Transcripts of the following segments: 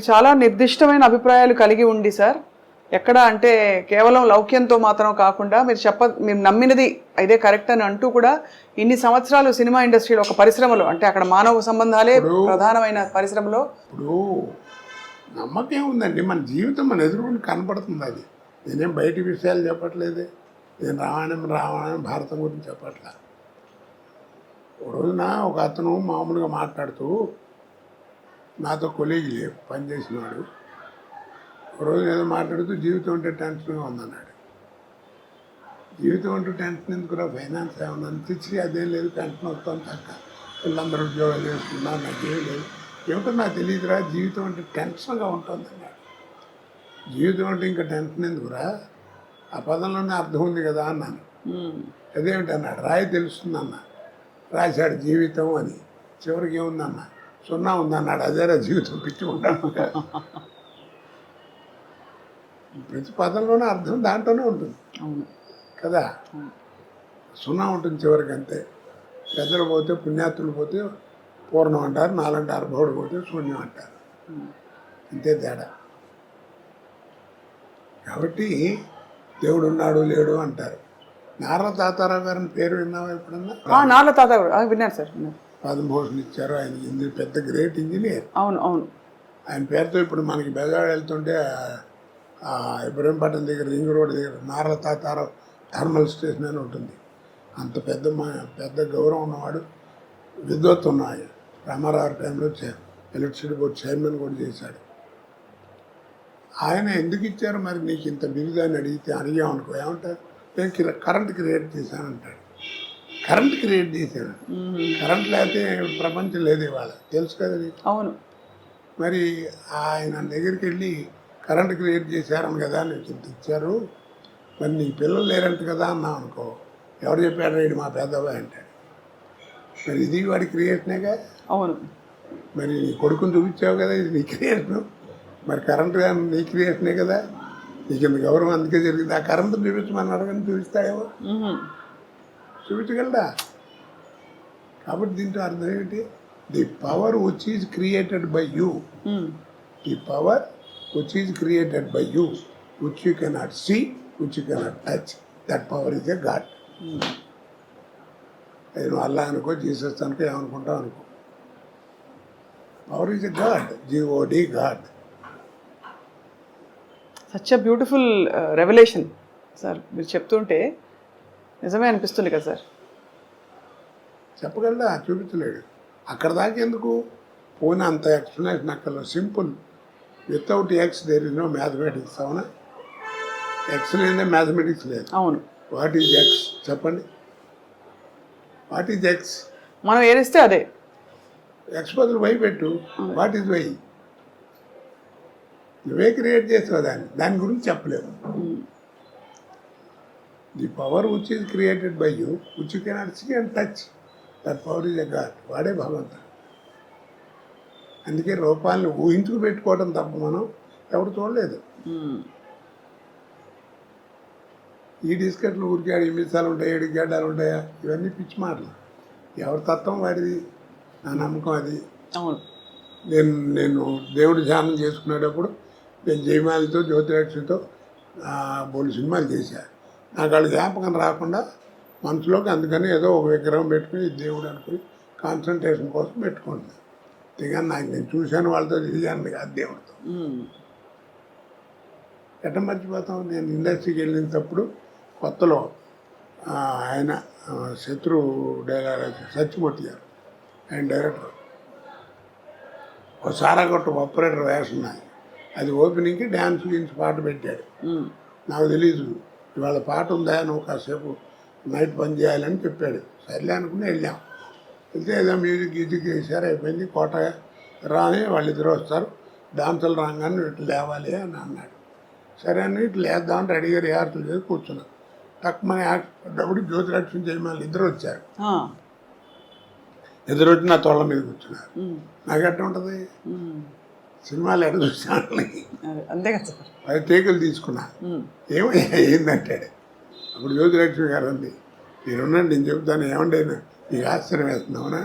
చాలా నిర్దిష్టమైన అభిప్రాయాలు కలిగి ఉండి సార్, ఎక్కడ అంటే కేవలం లౌక్యంతో మాత్రం కాకుండా మీరు నమ్మినది ఇదే కరెక్ట్ అని అంటూ కూడా ఇన్ని సంవత్సరాలు సినిమా ఇండస్ట్రీలో ఒక పరిశ్రమలో అంటే అక్కడ మానవ సంబంధాలే ప్రధానమైన పరిశ్రమలో ఇప్పుడు నమ్మకం ఉందండి. మన జీవితం మన ఎదురుకుండా కనపడుతుంది. అది నేనేం బయటి విషయాలు చెప్పట్లేదే. నేను రామాయణం భారతం గురించి చెప్పట్లా. ఒక రోజున ఒక అతను మామూలుగా మాట్లాడుతూ నాతో కొలీగ్ లేవు పనిచేసినవాడు. ఒక రోజు ఏదో మాట్లాడుతూ జీవితం అంటే టెన్షన్గా ఉందన్నాడు. జీవితం అంటూ టెన్షన్ ఎందుకురా, ఫైనాన్స్ ఏమన్నా తెచ్చి అదేం లేదు, టెన్షన్ వస్తాను తక్క, పిల్లలందరూ ఉద్యోగాలు చేసుకున్నారు, నాకేం లేదు, ఏమిటో నాకు తెలియదురా, జీవితం అంటే టెన్షన్గా ఉంటుంది అన్నాడు. జీవితం అంటే ఇంకా టెన్షన్ ఎందుకురా, ఆ పదంలోనే అర్థం ఉంది కదా అన్నాను. అదేమిటి అన్నాడు, రాయి తెలుస్తుంది అన్న. రాశాడు జీవితం అని, చివరికి ఏముందన్న, సున్నా ఉందన్నాడు. అదేరా జీవితం, పిచ్చి ఉంటాను. ప్రతి పదంలోనే అర్థం దాంట్లోనే ఉంటుంది కదా. సున్నా ఉంటుంది చివరికి, అంతే. పెద్దలు పోతే పుణ్యాత్తులు పోతే పూర్ణం అంటారు, నాలంటారు, బౌడు పోతే శూన్యం అంటారు, అంతే తేడా. కాబట్టి దేవుడు ఉన్నాడు లేడు అంటారు. నారా తాతారావు గారిని పేరు విన్నావా ఎప్పుడన్నా? నారా తాతారావు విన్నాను సార్. పద్మభూషణ్ ఇచ్చారు. ఆయన పెద్ద గ్రేట్ ఇంజనీర్. అవును అవును. ఆయన పేరుతో ఇప్పుడు మనకి బెజవాడ వెళ్తుంటే ఇబ్రహీంపట్నం దగ్గర రింగ్ రోడ్ దగ్గర నారా తాతారావు థర్మల్ స్టేషన్ అని ఉంటుంది. అంత పెద్ద గౌరవం ఉన్నవాడు, విద్వత్ ఉన్నాడు. రామారావు టైంలో ఎలక్ట్రిసిటీ బోర్డు చైర్మన్ కూడా చేశాడు. ఆయన ఎందుకు ఇచ్చారు మరి నీకు ఇంత బిరుదాన్ని అడిగామనుకో ఏమంటారు, నేను కరెంట్ క్రియేట్ చేశానంటాడు. కరెంట్ క్రియేట్ చేశాను. కరెంట్ లేకపోతే ప్రపంచం లేదు ఇవాళ, తెలుసు కదా నీకు. అవును. మరి ఆయన దగ్గరికి వెళ్ళి కరెంట్ క్రియేట్ చేశారని కదా నీకు ఇంత ఇచ్చారు, మరి నీ పిల్లలు లేరంట కదా అన్నావు అనుకో, ఎవరు చెప్పాడు రేడు మా పెద్దబాయ్ అంటాడు. మరి ఇది వాడి క్రియేషనేగా. అవును. మరి నీ కొడుకుని చూపించావు కదా, ఇది నీ క్రియేషను. మరి కరెంట్ కానీ నీ క్రియేషనే కదా, నీకు ఇంత గౌరవం అందుకే జరిగింది. ఆ కరెంట్ చూపించమని అడగని చూపిస్తాడేమో, చూపించగలడా? కాబట్టి దీంట్లో అర్థం ఏంటి, the power which is created by you, the power which is created by you, which you cannot see, which you cannot touch, that power is a God. అది నువ్వు అల్లా అనుకో, జీసస్ అనుకో, ఏమనుకుంటావు అనుకో, power is a God, GOD God. Such a beautiful revolution sir. మీరు చెప్తుంటే నిజమే అనిపిస్తుంది కదా సార్. చెప్పగలడా? చూపించలేడు. అక్కడ దాకా ఎందుకు పోనీ అంత ఎక్స్ప్లెనేషన్ అక్కడ simple. Without X there is no mathematics. అవునా? ఎక్స్ లేదే మ్యాథమెటిక్స్ లేదు. అవును. వాట్ ఈజ్ ఎక్స్ చెప్పండి? What is X? మనం ఏదిస్తే అదే. ఎక్స్ బదులు వై పెట్టు. What is Y? నువ్వే క్రియేట్ చేసావు దాని గురించి చెప్పలేవు. The power which is created by you, which you cannot see and touch, that power is a god. వాడే భగవంతుడు. అందుకే రూపాలను ఊహించుకు పెట్టుకోవడం తప్ప మనం ఎవరు చూడలేదు. ఈ డిస్కట్లు ఊరికే 8 నిమిషాలు ఉంటాయి, 7 గడ్డాలు ఉంటాయా, ఇవన్నీ పిచ్చి మాటలు. ఎవరి తత్వం వాడిది, నా నమ్మకం అది. నేను దేవుడి ధ్యానం చేసుకునేటప్పుడు నేను జయమాలితో జ్యోతిలక్ష్మితో బోలు సినిమాలు చేశాను. నాకు వాళ్ళ జ్ఞాపకం రాకుండా మనసులోకి, అందుకని ఏదో ఒక విగ్రహం పెట్టుకుని దేవుడు అనుకుని కాన్సన్ట్రేషన్ కోసం పెట్టుకుంటున్నాను. అంతేగాని నాకు నేను చూశాను వాళ్ళతో తిరిగాను కాదు దేవుడితో. ఎట్ట మర్చిపోతాం? నేను ఇండస్ట్రీకి వెళ్ళినప్పుడు కొత్తలో ఆయన శత్రు డైరెక్టర్ సత్యమూర్తి గారు, ఆయన డైరెక్టర్, ఒక సారాగొట్టు ఆపరేటర్ వేషం నాది. అది ఓపెనింగ్కి డ్యాన్స్ గురించి పాట పెట్టాడు. నాకు తెలీదు ఇవాళ పాట ఉందా, నువ్వు కాసేపు నైట్ పని చేయాలని చెప్పాడు. సర్లే అనుకుని వెళ్ళాం. వెళ్తే ఏదో మ్యూజిక్ వేసారు, అయిపోయింది. కోట రాని వాళ్ళిద్దరు వస్తారు, డాన్సులు రాగానే ఇట్లా లేవాలి అని అన్నాడు. సరే అని ఇట్లా లేద్దామని రెడీగా రిహార్సల్ చేసి కూర్చున్నాను. తక్కువ డబ్బుడు జ్యోతిలక్ష్మి జయమాలి ఇద్దరు వచ్చారు. ఎదురు వచ్చి నా తోళ్ళ మీద కూర్చున్నారు. నాకు ఎట్ట ఉంటుంది, సినిమాలు ఎడ చూసాను, అంతే కదా. 10 టేకులు తీసుకున్నా. ఏమయ్యా ఏందంటాడు. అప్పుడు జ్యోతిలక్ష్మి గారు అంది, మీరున్నాను నేను చెప్తాను, ఏమండి నీకు ఆశ్చర్యం వేస్తున్నావునా?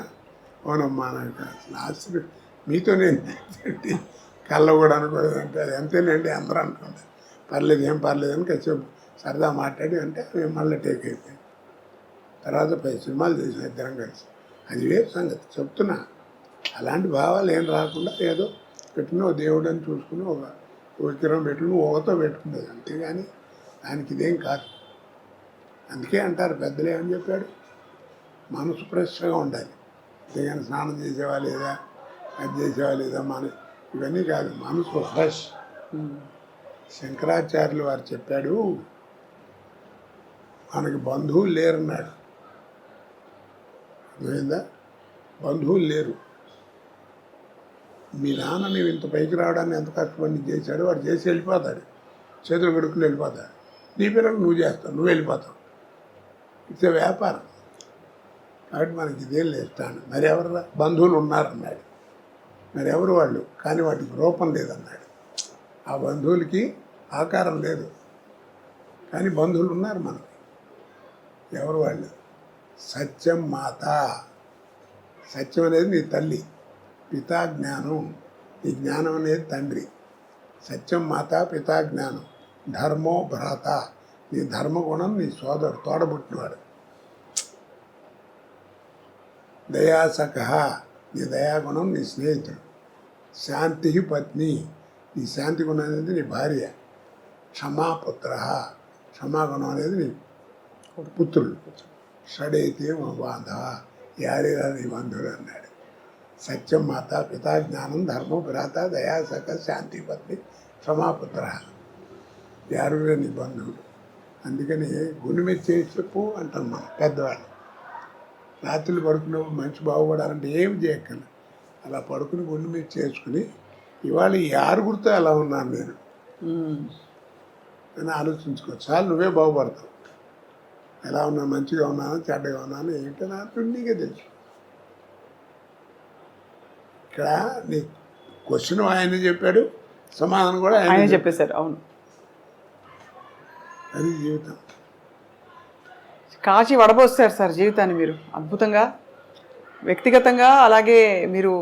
అవునమ్మా, నాకు అసలు ఆశ్చర్యం మీతో నేను కళ్ళ కూడా అనుకోలేదు అంటే అది అంతేనండి అందరూ అనుకుంటారు. పర్లేదు ఏం పర్లేదు అని కాసేపు సరదా మాట్లాడి అంటే మళ్ళీ టేక్ అయిపోయింది. తర్వాత 10 సినిమాలు చేసిన ఇద్దరం కలిసి. అది వేరు సంగతి చెప్తున్నా. అలాంటి భావాలు ఏం రాకుండా ఏదో పెట్టుకుని ఓ దేవుడు అని చూసుకుని ఒక విగ్రహం పెట్టుకుని ఊహతో పెట్టుకునేది, అంతేగాని దానికి ఇదేం కాదు. అందుకే అంటారు పెద్దలు ఏమని చెప్పాడు, మనసు ఫ్రెష్గా ఉండాలి, అంతేగాని స్నానం చేసేవా లేదా, అది చేసేవా లేదా, ఇవన్నీ కాదు, మనసు ఫ్రెష్. శంకరాచార్యులు వారు చెప్పాడు, మనకి బంధువులు లేరన్నాడు. అర్థమైందా? బంధువులు లేరు. మీ నాన్న నీవు ఇంత పైకి రావడానికి ఎంత కష్టపడి నీకు చేశాడు, వాడు చేసి వెళ్ళిపోతాడు, చేతులు కడుక్కుని వెళ్ళిపోతాడు. నీ పిల్లలు నువ్వు చేస్తావు, నువ్వు వెళ్ళిపోతావు. ఇట్స్ ఏ వ్యాపారం. కాబట్టి మనకి ఇదేం లేస్తాను. మరి ఎవరు బంధువులు ఉన్నారన్నాడు. మరి ఎవరు వాళ్ళు, కానీ వాటికి రూపం లేదన్నాడు. ఆ బంధువులకి ఆకారం లేదు, కానీ బంధువులు ఉన్నారు మనకి. ఎవరు వాళ్ళు? సత్యం మాత. సత్యం అనేది నీ తల్లి, పితా జ్ఞానం, నీ జ్ఞానం అనేది తండ్రి. సత్యం మాత పితా జ్ఞానం. ధర్మో భ్రాత, నీ ధర్మగుణం నీ సోదరు, తోడబుట్టినవాడు. దయాసఖ, నీ దయాగుణం నీ స్నేహితుడు. శాంతి పత్ని, నీ శాంతి గుణం అనేది నీ భార్య. క్షమాపుత్ర, క్షమాగుణం అనేది నీ పుత్రుడు. షడైతే మా బాంధవ, యారేరా నీ బంధువులు అన్నాడు. సత్యం మాత పితా జ్ఞానం ధర్మో భ్రాత దయాసఖ శాంతి పత్ని క్షమాపుత్ర, యారురా నీ బంధువులు. అందుకని గుండె మీద చేసి చెప్పు అంటాం మనం పెద్దవాళ్ళు. రాత్రులు పడుకున్నప్పుడు మంచి బాగుపడాలంటే ఏం చేయక్కర్లేదు, అలా పడుకుని గుండె మీద చేసుకుని ఇవాళ ఈ ఆరుగురితో ఎలా ఉన్నాను నేను అని ఆలోచించుకో, చాలు నువ్వే బాగుపడతావు. ఎలా ఉన్నా, మంచిగా ఉన్నాను చెడ్డగా ఉన్నాను ఏంటో నాకు నీకే తెలుసు. ఇక్కడ నీ క్వశ్చన్ ఆయన చెప్పాడు, సమాధానం కూడా ఆయన చెప్పేశారు. అవును, అది జీవితం. కాచి వడబోస్తారు సార్ జీవితాన్ని మీరు అద్భుతంగా. వ్యక్తిగతంగా అలాగే మీరు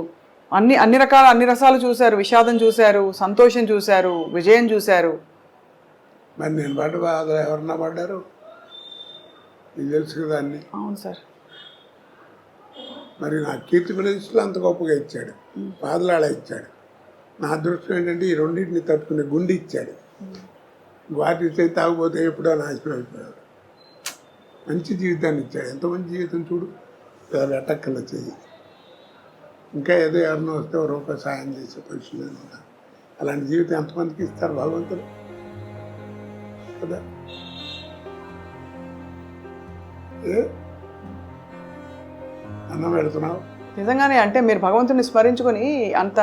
అన్ని రసాలు చూశారు. విషాదం చూశారు, సంతోషం చూశారు, విజయం చూశారు. మరి నేను పడ్డ బాధ ఎవరన్నా పడ్డారు? నీకు తెలుసు కదా అన్ని. అవును సార్. మరి నా కీర్తి ప్రదేశంలో అంత గొప్పగా ఇచ్చాడు, బాధలు అలా ఇచ్చాడు. నా అదృష్టం ఏంటంటే ఈ రెండింటిని తట్టుకునే గుండె ఇచ్చాడు. వాటి ఇస్తే తాగిపోతే ఎప్పుడో నాశనం అయిపోయాడు. మంచి జీవితాన్ని ఇచ్చాడు. ఎంత మంచి జీవితం చూడు, ఎట్టక్కల చెయ్యి. ఇంకా ఏదో ఎవరినో వస్తే ఒక రూపాయి సాయం చేసే పొజిషన్లో ఉంటాను. అలాంటి జీవితం ఎంతమందికి ఇస్తారు భగవంతుడు కదా. అన్నం పెడుతున్నావు నిజంగానే. అంటే మీరు భగవంతుని స్మరించుకొని అంత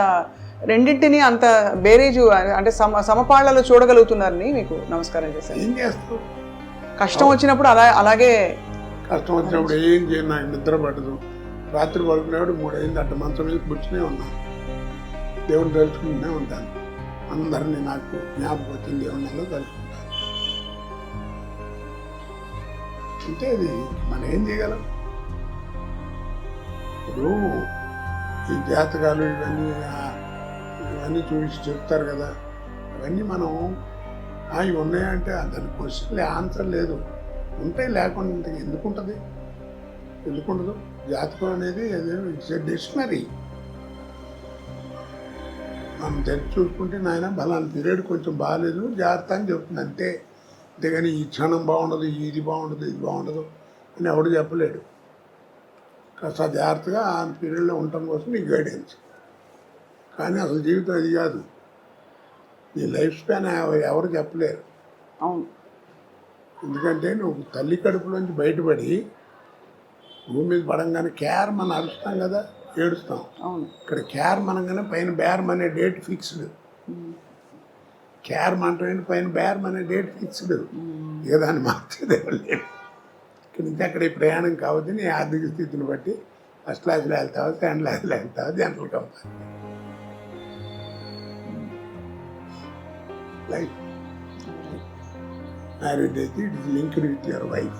రెండింటిని అంత బేరేజు అంటే సమపాళ్లలో చూడగలుగుతున్నారని మీకు నమస్కారం చేశాను. ఏం చేస్తావు? కష్టం వచ్చినప్పుడు అలాగే కష్టం వచ్చినప్పుడు ఏం చేయను, నాకు నిద్ర పడదు. రాత్రి పడుకునేవాడు 3 అయింది అట్ట మంచం మీద కూర్చునే ఉన్నాను, దేవుని తలుచుకుంటూనే ఉంటాను. అందరినీ నాకు జ్ఞాపకం వచ్చింది దేవుళ్ళలో తలుచుకుంటాను. అంటే అది మనం ఏం చేయగలం? ఇప్పుడు ఈ జాతకాలు ఇవన్నీ చూసి చెప్తారు కదా, అవన్నీ మనం ఇవి ఉన్నాయంటే దాని క్వశ్చన్ ఆన్సర్ లేదు. ఉంటాయి, లేకుండా ఎందుకుంటుంది? ఎందుకుండదు? జాతకం అనేది ఇట్స్ ఎ డిక్షనరీ. మనం తెచ్చి చూసుకుంటే నాయన బలాన్ని పీరియడ్ కొంచెం బాగాలేదు జాగ్రత్త అని చెప్తుంది అంతే. అంతేగాని ఈ క్షణం బాగుండదు, ఇది బాగుండదు, ఇది బాగుండదు అని ఎవడు చెప్పలేడు. కాస్త జాగ్రత్తగా ఆ పీరియడ్లో ఉండటం కోసం నీ గైడెన్స్. కానీ అసలు జీవితం అది కాదు. నీ లైఫ్ స్పాన్ ఎవరు చెప్పలేరు. అవును. ఎందుకంటే నువ్వు తల్లి కడుపులోంచి బయటపడి భూమి మీద పడంగానే కేర్ మనం అరుస్తాం కదా, ఏడుస్తాం. అవును. ఇక్కడ కేర్ మనగానే పైన బేరం అనే డేట్ ఫిక్స్డ్. కేర్ మనటం పైన బేరం అనే డేట్ ఫిక్స్డ్. ఇక దాన్ని మార్చేది లేదు. ఇక్కడి నుంచి అక్కడ ఈ ప్రయాణం కావద్దు. నీ ఆర్థిక స్థితిని బట్టి ఫస్ట్ క్లాస్లో వెళ్తావా, సెకండ్ క్లాస్లో వెళ్తావా, జనరల్ కంపార్ట్మెంట్. లైఫ్ మ్యారేజ్ అయితే it is linked with your wife.